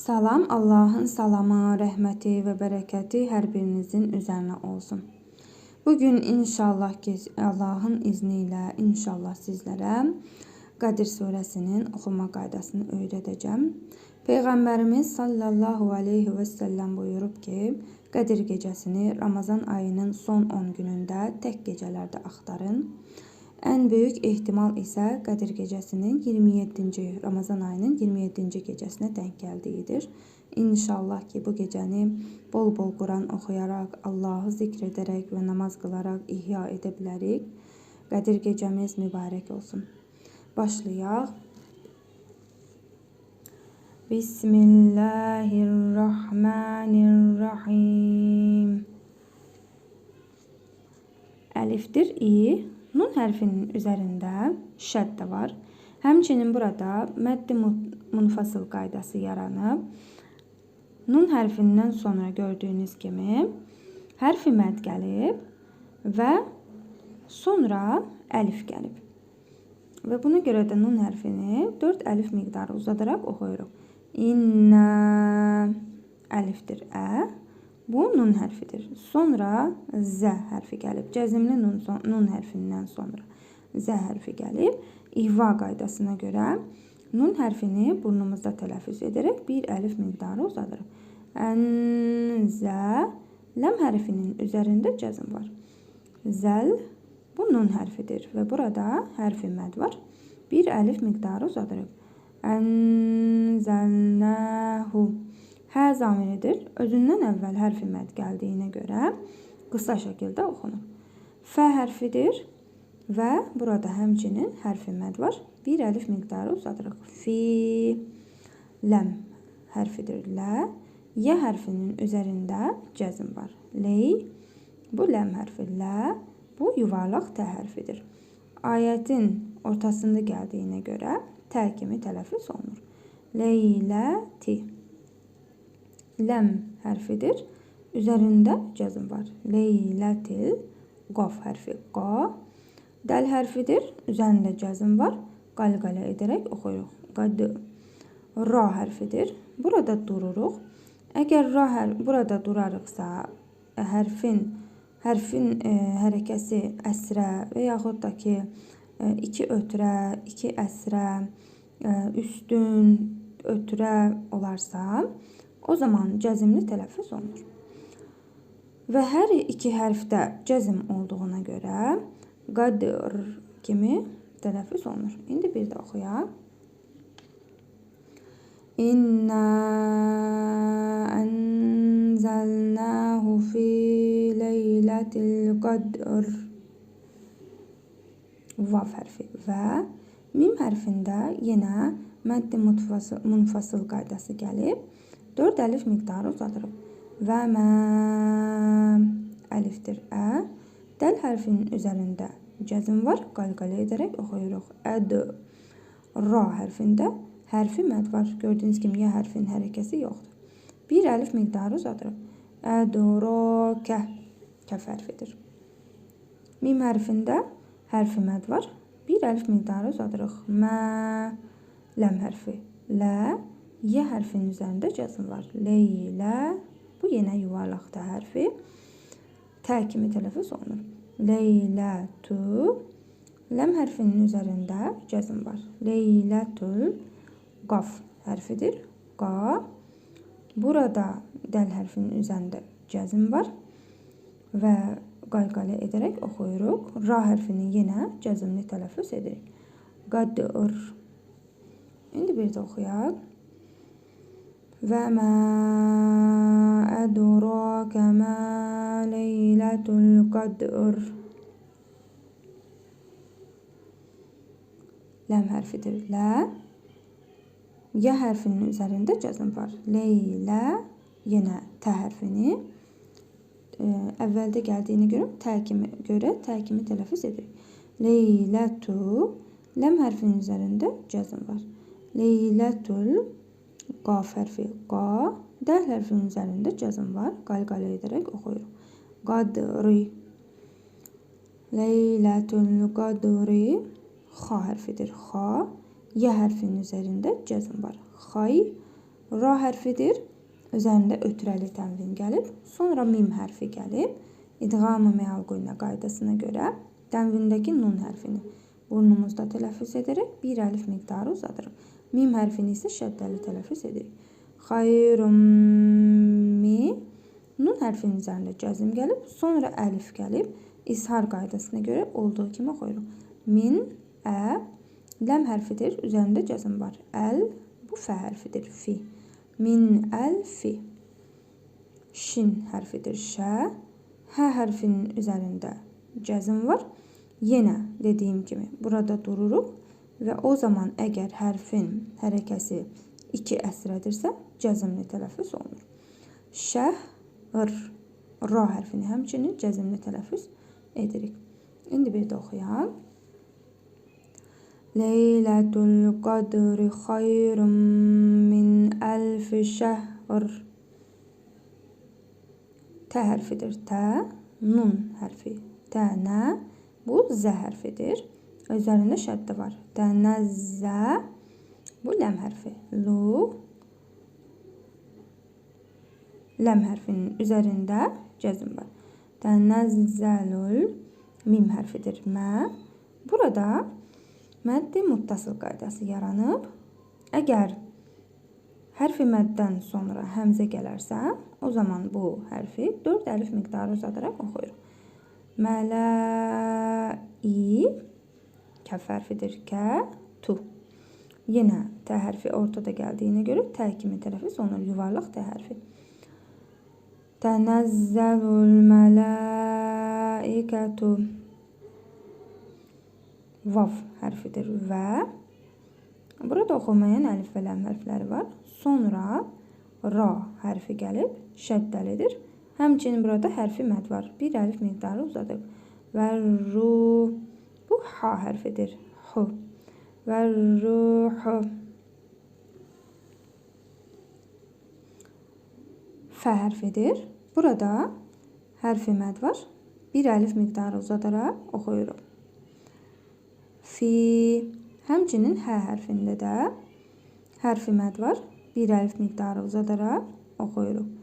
Salam, Allahın salamı, rəhməti və bərəkəti hər birinizin üzərinə olsun. Bugün inşallah ki, Allahın izni ilə inşallah sizlərə Qədir surəsinin oxuma qaydasını öyrədəcəm. Peyğəmbərimiz sallallahu aleyhi və səlləm buyurub ki, Qədir gecəsini Ramazan ayının son 10 günündə tək gecələrdə axtarın. Ən böyük ehtimal isə Qədir gecəsinin 27-ci Ramazan ayının 27-ci gecəsinə denk gəldiyidir. İnşallah ki, bu gecəni bol-bol Quran oxuyaraq, Allahı zikr edərək və namaz qılaraq ihya edə bilərik. Qədir gecəmiz mübarək olsun. Başlayaq. Bismillahirrahmanirrahim. Əlifdir, i. Nun hərfinin üzərində şəddə var. Həmçinin burada məddi munfasıl qaydası yaranıb. Nun hərfindən sonra gördüyünüz kimi hərfi məd gəlib və sonra əlif gəlib. Və buna görə də nun hərfini 4 əlif miqdarı uzadaraq oxuyuruq. İnnə əlifdir, ə. Bu nun hərfidir. Sonra zə hərfi gəlib. Cəzimli nun hərfindən sonra zə hərfi gəlib. İhva qaydasına görə nun hərfini burnumuzda tələffüz edərək bir əlif miqdarı uzadırıq. Ənzə, ləm hərfinin üzərində cəzm var. Zəl, bu nun hərfidir və burada hərfi məd var. Bir əlif miqdarı uzadırıq. Ənzəlnəhu. Hə zamiridir. Özündən əvvəl hərfi məd gəldiyinə görə qısa şəkildə oxunur. Fə hərfidir və burada həmçinin hərfi məd var. Bir əlif miqdarı uzadırıq. Fi. Ləm hərfidir. Lə. Yə hərfinin üzərində cəzm var. Ley. Bu ləm hərfi. Lə. Bu yuvarlaq tə hərfidir. Ayətin ortasında gəldiyinə görə tə kimi tələffüz olunur. Leyləti. Ləm hərfidir. Üzərində cəzm var. Leylətil. Qaf hərfi. Qa. Dəl hərfidir. Üzərində cəzm var. Qalqalə edərək oxuyuruq. Qadı. Ra hərfidir. Burada dururuq. Əgər burada durarıqsa, hərfin hərəkəsi əsrə və yaxud da ki, 2 ötrə, 2 əsrə, üstün, ötrə olarsa, o zaman cəzimli tələffüz olunur. Və hər iki hərfdə cəzm olduğuna görə qadır kimi tələffüz olunur. İndi bir də oxuyaq. İnna ənzəlnəhu fi leylətil qadr. Vav hərfi və mim hərfində yenə məddi munfasıl qaydası gəlib. 4 əlif miqdarı uzadırıq. Və mə əlifdir, ə. Dəl hərfinin üzərində cəzm var. Qalqalə edərək oxuyuruq. Əd. Ra hərfində hərfi məd var. Gördüyünüz kimi yə hərfinin hərəkəsi yoxdur. Bir əlif miqdarı uzadırıq. Ədrakə. Kəf hərfidir. Mim hərfində hərfi məd var. Bir əlif miqdarı uzadırıq. Mə. Ləm hərfi. Lə. Yə hərfinin üzərində cəzm var. Leylə. Bu yenə yuvarlaq tə hərfi. Tə kimi tələffüz olunur. Leylətu. Ləm hərfinin üzərində cəzm var. Leylətul. Qaf hərfidir. Qa. Burada dəl hərfinin üzərində cəzm var. Və qalqalə edərək oxuyuruq. Ra hərfini yenə cəzmli tələffüz edirik. Qadır. İndi bir də oxuyaq. Və mə ədrakə mə leylətul qadr. Ləm hərfidir. Lə. Yə hərfinin üzərində cəzm var. Leylə. Yenə tə hərfini əvvəldə gəldiyini görə tə kimi tələffüz edirik. Leylətu. Ləm hərfinin üzərində cəzm var. Leylətul. Qaf hərfi. Qa. Dəl hərfinin üzərində cəzm var. Qalqalə edərək oxuyuruq. Qadri. Leylətul qadri. Xa hərfidir. Xa. Yə hərfinin üzərində cəzm var. Xay. Ra hərfidir. Üzərində ötürəli tənvin gəlib. Sonra mim hərfi gəlib. İdğam-ı məal-qunna qaydasına görə tənvindəki nun hərfini burnumuzda tələffüz edərək bir əlif miqdarı uzadırıq. Mim hərfini isə şəddəli tələffüz edirik. Xayrun mi. Nun hərfinin üzərində cəzm gəlib. Sonra əlif gəlib. İzhar qaydasına görə olduğu kimi oxuyuruq. Min, ə, ləm hərfidir. Üzərində cəzm var. Əl, bu fə hərfidir. Fi. Min, əl, fi. Şin hərfidir. Şə. Hə hərfinin üzərində cəzm var. Yenə dediyim kimi burada dururuq və o zaman əgər hərfin hərəkəsi 2 əsrədirsə, cəzmli tələffüz olunur. Şəhr, ra hərfini həmçinin cəzmli tələffüz edirik. İndi bir də oxuyaq. Leylətul qadri xayrun min əlfi şəhr. Tə hərfidir. Tə, nun hərfi. Tənə, bu zə hərfidir. Üzərində şəddə var. Tənəzzə, bu ləm hərfi. Lu, ləm hərfinin üzərində cəzm var. Tənəzzəlül, mim hərfidir. Mə. Burada məddi muttasıl qaydası yaranıb. Əgər hərfi məddən sonra həmzə gələrsə, o zaman bu hərfi 4 əlif miqdarı uzadaraq oxuyuruq. Mələ-i, kəf hərfidir. Kə, tu. Yenə tə hərfi ortada gəldiyinə görə tə kimi tələffüz olunur. Yuvarlaq tə hərfi. Tənəzzəlul mələikətu. Vav hərfidir. Və. Burada oxunmayan əlif və ləm hərfləri var. Sonra ra hərfi gəlib şəddəlidir. Həmçinin burada hərfi məd var. Bir əlif miqdarı uzadıq. Və ru. Bu ha hərfidir. Hu. Və ruhu. Fə hərfidir. Burada hərfi məd var. Bir əlif miqdarı uzadaraq oxuyuruq. Fi. Həmçinin hə hərfində də hərfi məd var. Bir əlif miqdarı uzadaraq oxuyuruq.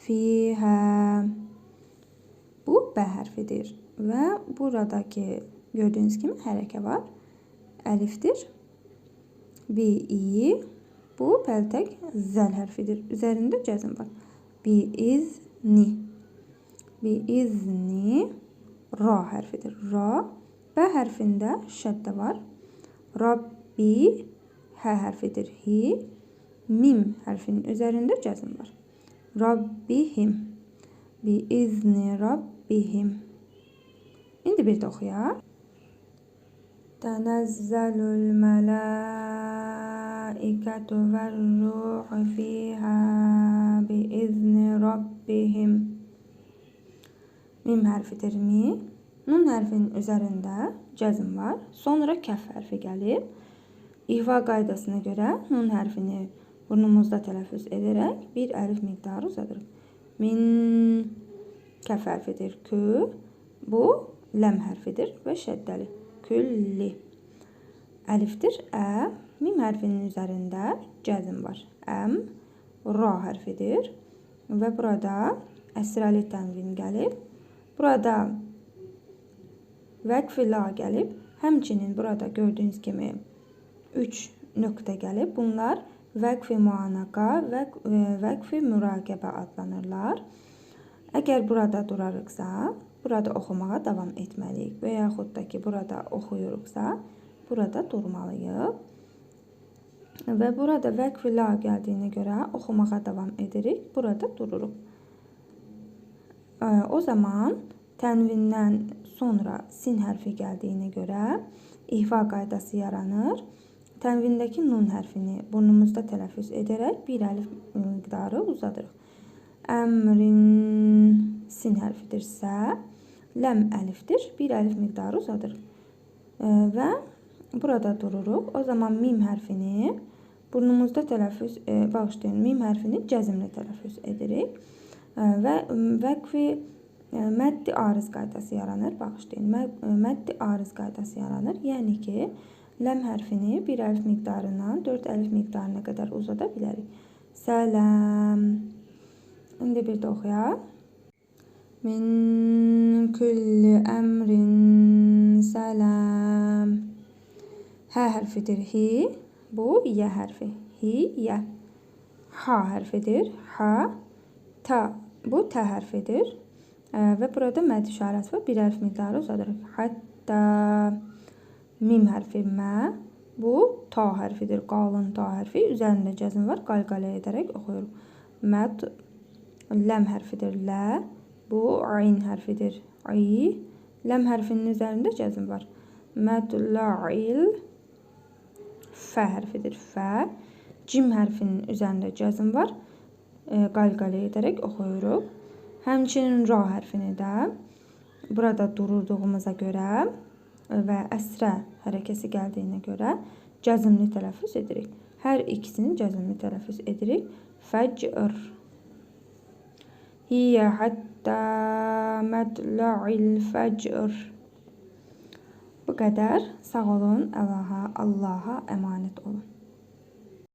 Fihə. Bu bə hərfidir. Və buradakı gördüyünüz kimi hərəkə var. Əlifdir. Bi-i. Bu pəltək zəl hərfidir. Üzərində cəzm var. Bi-izni. Bi-izni. Ra hərfidir. Ra. Bə hərfində şəddə var. Rabbi. Hə hərfidir. Hi. Mim hərfinin üzərində cəzm var. Rabbihim. Bi-izni Rabbihim. İndi bir də oxuyaq. Tənəzzəlül mələikətu vər-ruhu fiyhə bi-izni Rabbihim. Mim hərfidir. Mi. Nun hərfinin üzərində cəzm var. Sonra kəf hərfi gəlib. İhva qaydasına görə nun hərfini burnumuzda tələffüz edərək bir əlif miqdarı uzadırıq. Min, kəf hərfidir. Kü. Bu ləm hərfidir və şəddəli. Külli. Əlifdir. Ə. Mim hərfinin üzərində cəzm var. Əm. Ra hərfidir. Və burada əsrəli tənvin gəlib. Burada vəqf-i la gəlib. Həmçinin burada gördüyünüz kimi 3 nöqtə gəlib. Bunlar vəqf-i muanaqa, vəqf-i müraqəbə adlanırlar. Əgər burada durarıqsa, burada oxumağa davam etməliyik. Və yaxud da ki, burada oxuyuruqsa, burada durmalıyıq. Və burada vəqf-i la gəldiyinə görə oxumağa davam edirik. Burada dururuq. O zaman tənvindən sonra sin hərfi gəldiyinə görə ihva qaydası yaranır. Tənvindəki nun hərfini burnumuzda tələffüz edərək bir əlif miqdarı uzadırıq. Əmrin, sin hərfidir. Sə. Ləm əlifdir. Bir əlif miqdarı uzadırıq. Və burada dururuq. O zaman mim hərfini burnumuzda tələffüz, mim hərfini cəzmlə tələffüz edirik. Və vəqfi məddi ariz qaydası yaranır. Bağışlayın. Məddi ariz qaydası yaranır. Yəni ki, ləm hərfini bir əlif miqdarından 4 əlif miqdarına qədər uzada bilərik. Sələm. İndi bir də oxuyaq. Min kulli əmrin sələm. Hə hərfidir hi. Bu yə hərfi. Hi, yə. Ha hərfidir. Ha. Ta. Bu tə hərfidir. Və burada məd işarəsi var. Bir hərf miqdarı uzadırıq. Hətta. Mim hərfi mə. Bu ta hərfidir. Qalın ta hərfi. Üzərində cəzm var. Qalqalə edərək oxuyuruq. Məd. Ləm hərfidir. Lə. Bu ayn hərfidir. İ. Ləm hərfinin üzərində cəzm var. Məd la'il. Fə hərfidir. Fə. Cim hərfinin üzərində cəzm var. Qalqalə edərək oxuyuruq. Həmçinin ra hərfini də burada dururduğumuza görə və əsrə hərəkəsi gəldiyinə görə cəzmli tələffüz edirik. Hər ikisini cəzmli tələffüz edirik. Fəcr. Hiyə həttə mədla'il fəcr. Bu qədər. Sağ olun. Allaha əmanət olun.